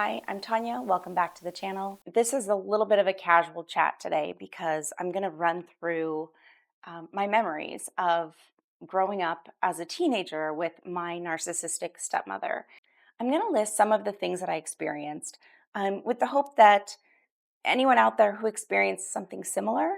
Hi, I'm Tanya. Welcome back to the channel. This is a little bit of a casual chat today because I'm going to run through my memories of growing up as a teenager with my narcissistic stepmother. I'm going to list some of the things that I experienced with the hope that anyone out there who experienced something similar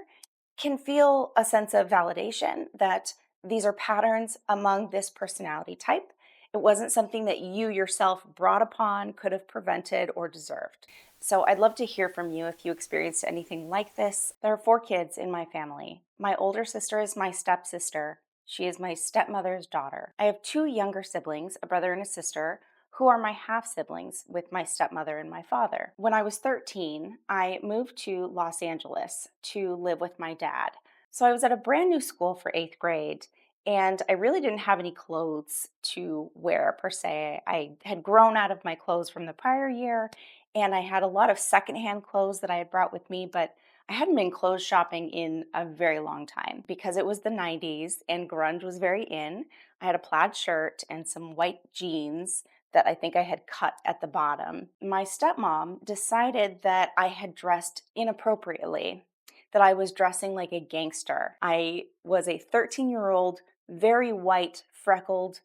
can feel a sense of validation that these are patterns among this personality type. It wasn't something that you yourself brought upon, could have prevented, or deserved. So I'd love to hear from you if you experienced anything like this. There are 4 kids in my family. My older sister is my stepsister. She is my stepmother's daughter. I have 2 younger siblings, a brother and a sister, who are my half siblings with my stepmother and my father. When I was 13, I moved to Los Angeles to live with my dad. So I was at a brand new school for 8th grade, and I really didn't have any clothes to wear per se. I had grown out of my clothes from the prior year, and I had a lot of secondhand clothes that I had brought with me, but I hadn't been clothes shopping in a very long time because it was the 90s and grunge was very in. I had a plaid shirt and some white jeans that I think I had cut at the bottom. My stepmom decided that I had dressed inappropriately, that I was dressing like a gangster. I was a 13-year-old, very white, freckled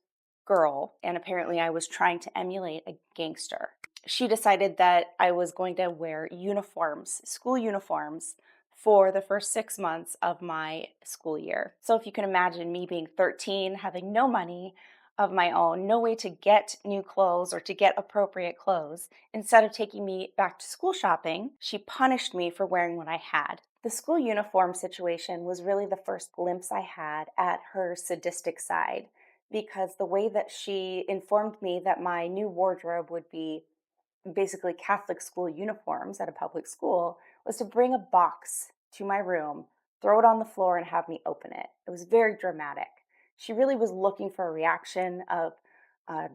girl, and apparently I was trying to emulate a gangster. She decided that I was going to wear uniforms, school uniforms, for the first 6 months of my school year. So if you can imagine me being 13, having no money of my own, no way to get new clothes or to get appropriate clothes, instead of taking me back to school shopping, she punished me for wearing what I had. The school uniform situation was really the first glimpse I had at her sadistic side, because the way that she informed me that my new wardrobe would be basically Catholic school uniforms at a public school was to bring a box to my room, throw it on the floor, and have me open it. It was very dramatic. She really was looking for a reaction of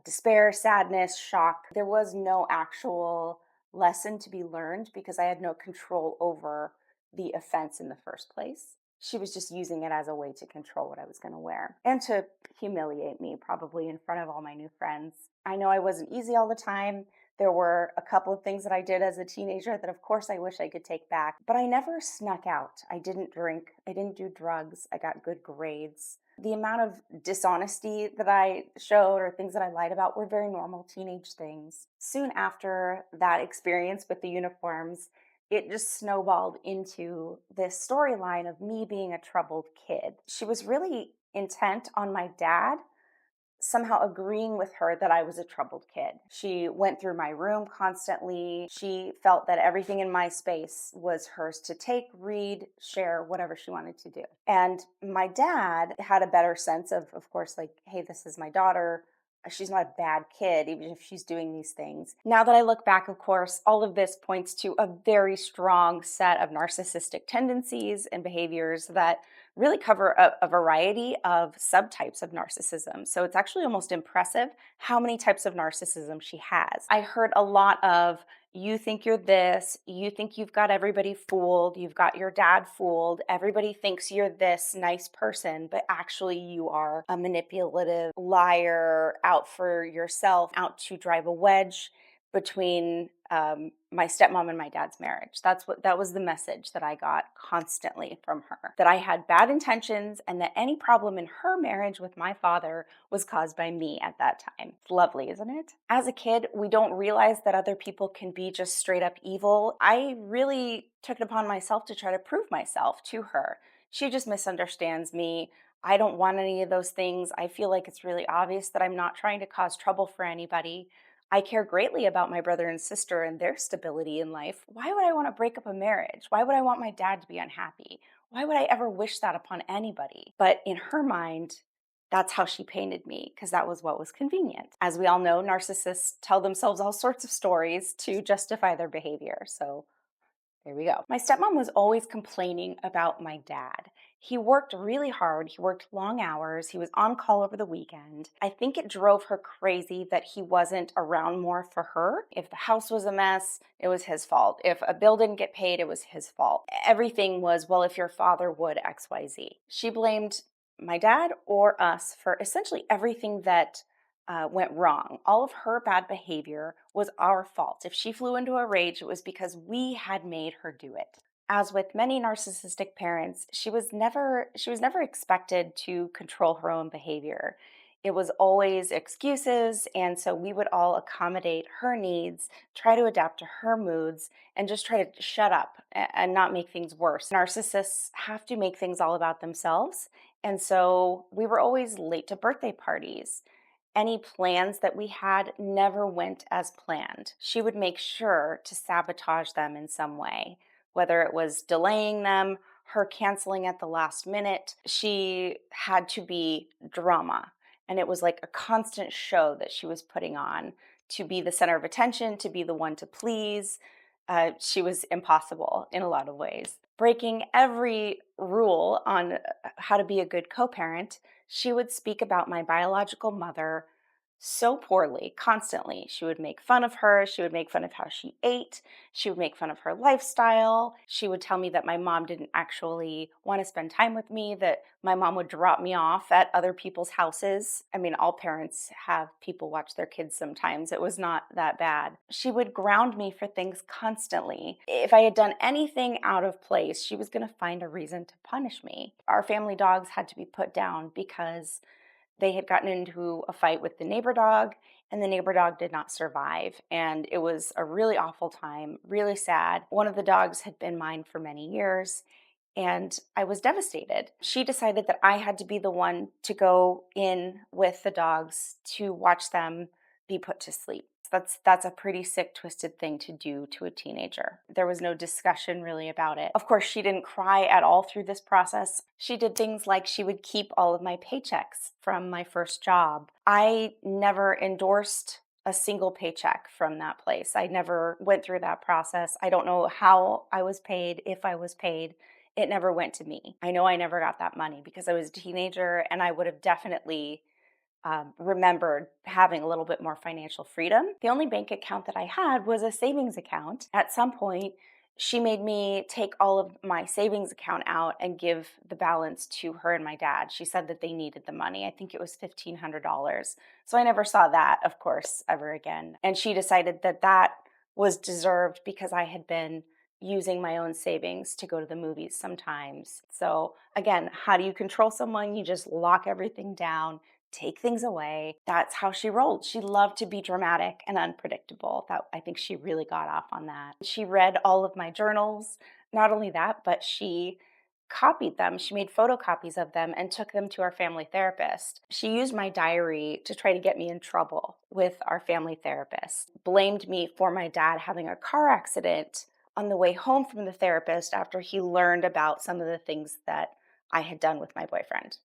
despair, sadness, shock. There was no actual lesson to be learned because I had no control over the offense in the first place. She was just using it as a way to control what I was going to wear and to humiliate me, probably in front of all my new friends. I know I wasn't easy all the time. There were a couple of things that I did as a teenager that, of course, I wish I could take back, but I never snuck out. I didn't drink. I didn't do drugs. I got good grades. The amount of dishonesty that I showed or things that I lied about were very normal teenage things. Soon after that experience with the uniforms, it just snowballed into this storyline of me being a troubled kid. She was really intent on my dad somehow agreeing with her that I was a troubled kid. She went through my room constantly. She felt that everything in my space was hers to take, read, share, whatever she wanted to do. And my dad had a better sense of course, like, hey, this is my daughter. She's not a bad kid, even if she's doing these things. Now that I look back, of course, all of this points to a very strong set of narcissistic tendencies and behaviors that really cover a variety of subtypes of narcissism. So it's actually almost impressive how many types of narcissism she has. I heard a lot of, you think you're this, you think you've got everybody fooled, you've got your dad fooled, everybody thinks you're this nice person, but actually you are a manipulative liar out for yourself, out to drive a wedge between my stepmom and my dad's marriage. That was the message that I got constantly from her, that I had bad intentions and that any problem in her marriage with my father was caused by me at that time. It's lovely, isn't it? As a kid, we don't realize that other people can be just straight up evil. I really took it upon myself to try to prove myself to her. She just misunderstands me. I don't want any of those things. I feel like it's really obvious that I'm not trying to cause trouble for anybody. I care greatly about my brother and sister and their stability in life. Why would I want to break up a marriage? Why would I want my dad to be unhappy? Why would I ever wish that upon anybody? But in her mind, that's how she painted me because that was what was convenient. As we all know, narcissists tell themselves all sorts of stories to justify their behavior. So there we go. My stepmom was always complaining about my dad. He worked really hard. He worked long hours. He was on call over the weekend. I think it drove her crazy that he wasn't around more for her. If the house was a mess, it was his fault. If a bill didn't get paid, it was his fault. Everything was, well, if your father would XYZ. She blamed my dad or us for essentially everything that went wrong. All of her bad behavior was our fault. If she flew into a rage, it was because we had made her do it. As with many narcissistic parents, she was never expected to control her own behavior. It was always excuses, and so we would all accommodate her needs, try to adapt to her moods, and just try to shut up and not make things worse. Narcissists have to make things all about themselves, and so we were always late to birthday parties. Any plans that we had never went as planned. She would make sure to sabotage them in some way, whether it was delaying them, her canceling at the last minute. She had to be drama. And it was like a constant show that she was putting on to be the center of attention, to be the one to please. She was impossible in a lot of ways. Breaking every rule on how to be a good co parent, she would speak about my biological mother so poorly, constantly. She would make fun of her. She would make fun of how she ate. She would make fun of her lifestyle. She would tell me that my mom didn't actually want to spend time with me, that my mom would drop me off at other people's houses. I mean, all parents have people watch their kids sometimes. It was not that bad. She would ground me for things constantly. If I had done anything out of place, she was going to find a reason to punish me. Our family dogs had to be put down because they had gotten into a fight with the neighbor dog, and the neighbor dog did not survive. And it was a really awful time, really sad. One of the dogs had been mine for many years, and I was devastated. She decided that I had to be the one to go in with the dogs to watch them be put to sleep. That's a pretty sick, twisted thing to do to a teenager. There was no discussion really about it. Of course, she didn't cry at all through this process. She did things like she would keep all of my paychecks from my first job. I never endorsed a single paycheck from that place. I never went through that process. I don't know how I was paid, if I was paid. It never went to me. I know I never got that money because I was a teenager, and I would have definitely remembered having a little bit more financial freedom. The only bank account that I had was a savings account. At some point, she made me take all of my savings account out and give the balance to her and my dad. She said that they needed the money. I think it was $1,500. So I never saw that, of course, ever again. And she decided that that was deserved because I had been using my own savings to go to the movies sometimes. So again, how do you control someone? You just lock everything down, take things away. That's how she rolled. She loved to be dramatic and unpredictable. I think she really got off on that. She read all of my journals. Not only that, but she copied them. She made photocopies of them and took them to our family therapist. She used my diary to try to get me in trouble with our family therapist. Blamed me for my dad having a car accident on the way home from the therapist after he learned about some of the things that I had done with my boyfriend.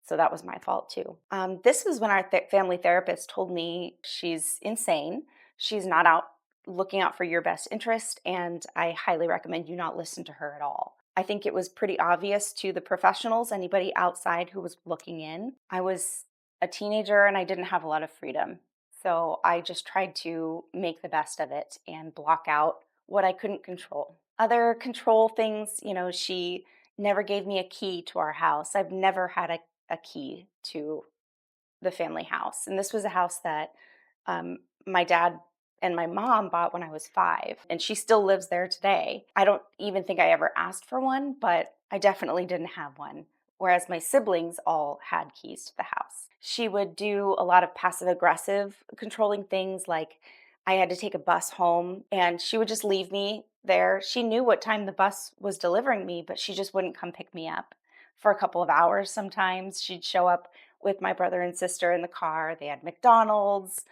So that was my fault too. This was when our family therapist told me she's insane. She's not looking out for your best interest, and I highly recommend you not listen to her at all. I think it was pretty obvious to the professionals, anybody outside who was looking in. I was a teenager and I didn't have a lot of freedom. So I just tried to make the best of it and block out what I couldn't control. Other control things, she never gave me a key to our house. I've never had a key to the family house. And this was a house that my dad and my mom bought when I was 5, and she still lives there today. I don't even think I ever asked for one, but I definitely didn't have one, whereas my siblings all had keys to the house. She would do a lot of passive aggressive controlling things, like I had to take a bus home and she would just leave me there. She knew what time the bus was delivering me, but she just wouldn't come pick me up for a couple of hours sometimes. She'd show up with my brother and sister in the car. They had McDonald's.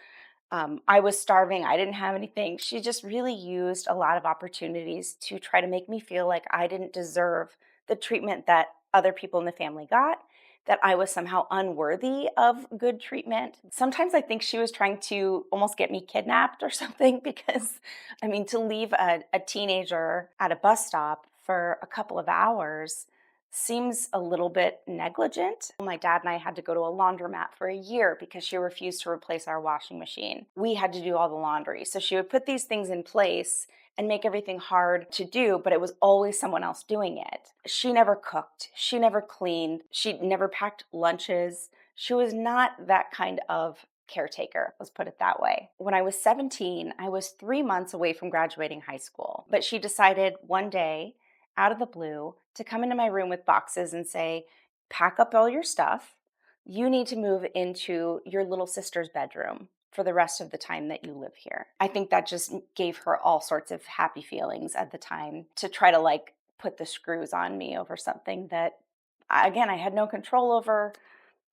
I was starving. I didn't have anything. She just really used a lot of opportunities to try to make me feel like I didn't deserve the treatment that other people in the family got, that I was somehow unworthy of good treatment. Sometimes I think she was trying to almost get me kidnapped or something because, to leave a teenager at a bus stop for a couple of hours seems a little bit negligent. My dad and I had to go to a laundromat for a year because she refused to replace our washing machine. We had to do all the laundry. So she would put these things in place and make everything hard to do, but it was always someone else doing it. She never cooked. She never cleaned. She never packed lunches. She was not that kind of caretaker, let's put it that way. When I was 17, I was 3 months away from graduating high school, but she decided one day, out of the blue, to come into my room with boxes and say, pack up all your stuff. You need to move into your little sister's bedroom for the rest of the time that you live here. I think that just gave her all sorts of happy feelings at the time to try to like put the screws on me over something that, again, I had no control over.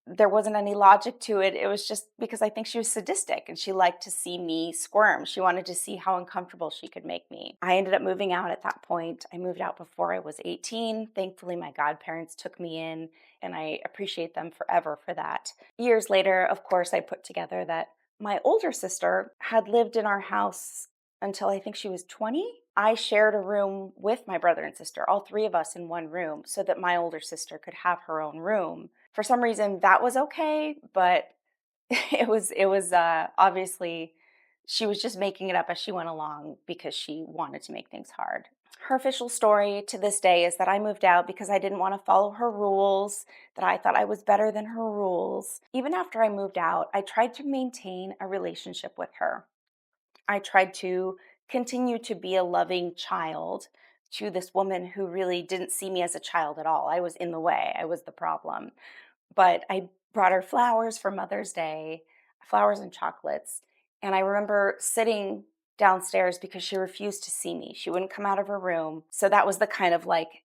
There wasn't any logic to it. It was just because I think she was sadistic and she liked to see me squirm. She wanted to see how uncomfortable she could make me. I ended up moving out at that point. I moved out before I was 18. Thankfully, my godparents took me in, and I appreciate them forever for that. Years later, of course, I put together that my older sister had lived in our house until I think she was 20. I shared a room with my brother and sister, all three of us in one room, so that my older sister could have her own room. For some reason, that was okay, but it was obviously she was just making it up as she went along because she wanted to make things hard. Her official story to this day is that I moved out because I didn't want to follow her rules, that I thought I was better than her rules. Even after I moved out, I tried to maintain a relationship with her. I tried to continue to be a loving child to this woman who really didn't see me as a child at all. I was in the way, I was the problem. But I brought her flowers for Mother's Day, flowers and chocolates. And I remember sitting downstairs because she refused to see me. She wouldn't come out of her room. So that was the kind of like,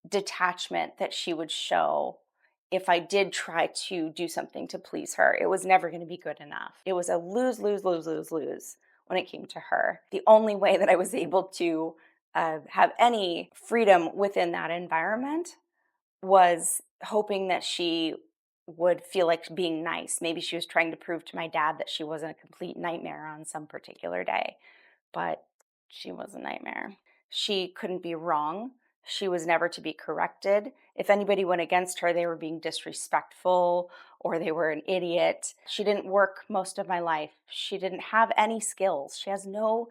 detachment that she would show if I did try to do something to please her. It was never going to be good enough. It was a lose, lose, lose, lose, lose when it came to her. The only way that I was able to have any freedom within that environment was hoping that she would feel like being nice. Maybe she was trying to prove to my dad that she wasn't a complete nightmare on some particular day, but she was a nightmare. She couldn't be wrong. She was never to be corrected. If anybody went against her, they were being disrespectful or they were an idiot. She didn't work most of my life. She didn't have any skills. She has no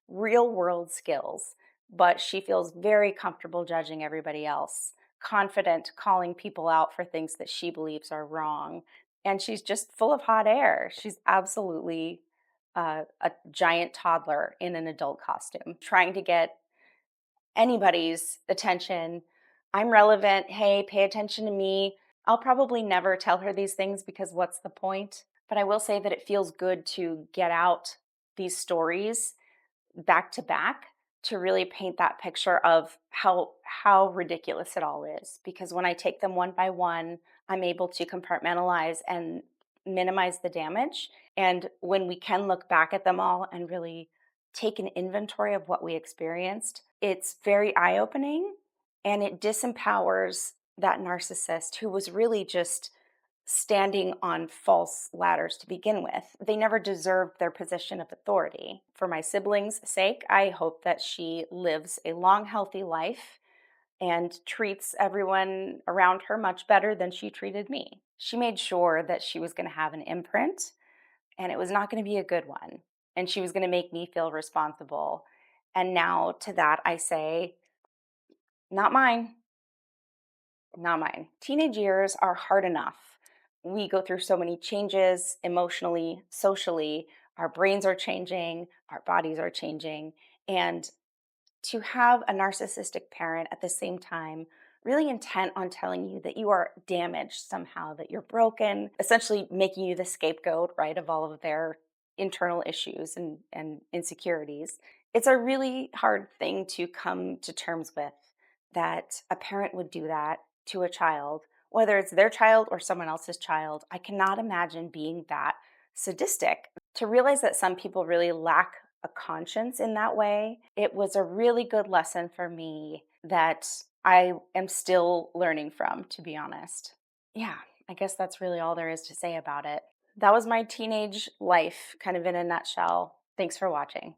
real world skills, but she feels very comfortable judging everybody else, confident calling people out for things that she believes are wrong. And she's just full of hot air. She's absolutely a giant toddler in an adult costume, trying to get anybody's attention. I'm relevant. Hey, pay attention to me. I'll probably never tell her these things because what's the point? But I will say that it feels good to get out these stories back to back to really paint that picture of how ridiculous it all is, because when I take them one by one, I'm able to compartmentalize and minimize the damage. And when we can look back at them all and really take an inventory of what we experienced, it's very eye-opening, and it disempowers that narcissist who was really just standing on false ladders to begin with. They never deserved their position of authority. For my siblings' sake, I hope that she lives a long, healthy life and treats everyone around her much better than she treated me. She made sure that she was going to have an imprint, and it was not going to be a good one. And she was going to make me feel responsible. And now to that, I say, not mine. Not mine. Teenage years are hard enough. We go through so many changes emotionally, socially. Our brains are changing, our bodies are changing. And to have a narcissistic parent at the same time, really intent on telling you that you are damaged somehow, that you're broken, essentially making you the scapegoat, right, of all of their internal issues and insecurities. It's a really hard thing to come to terms with, that a parent would do that to a child, whether it's their child or someone else's child. I cannot imagine being that sadistic. To realize that some people really lack a conscience in that way, it was a really good lesson for me that I am still learning from, to be honest. Yeah, I guess that's really all there is to say about it. That was my teenage life, kind of in a nutshell. Thanks for watching.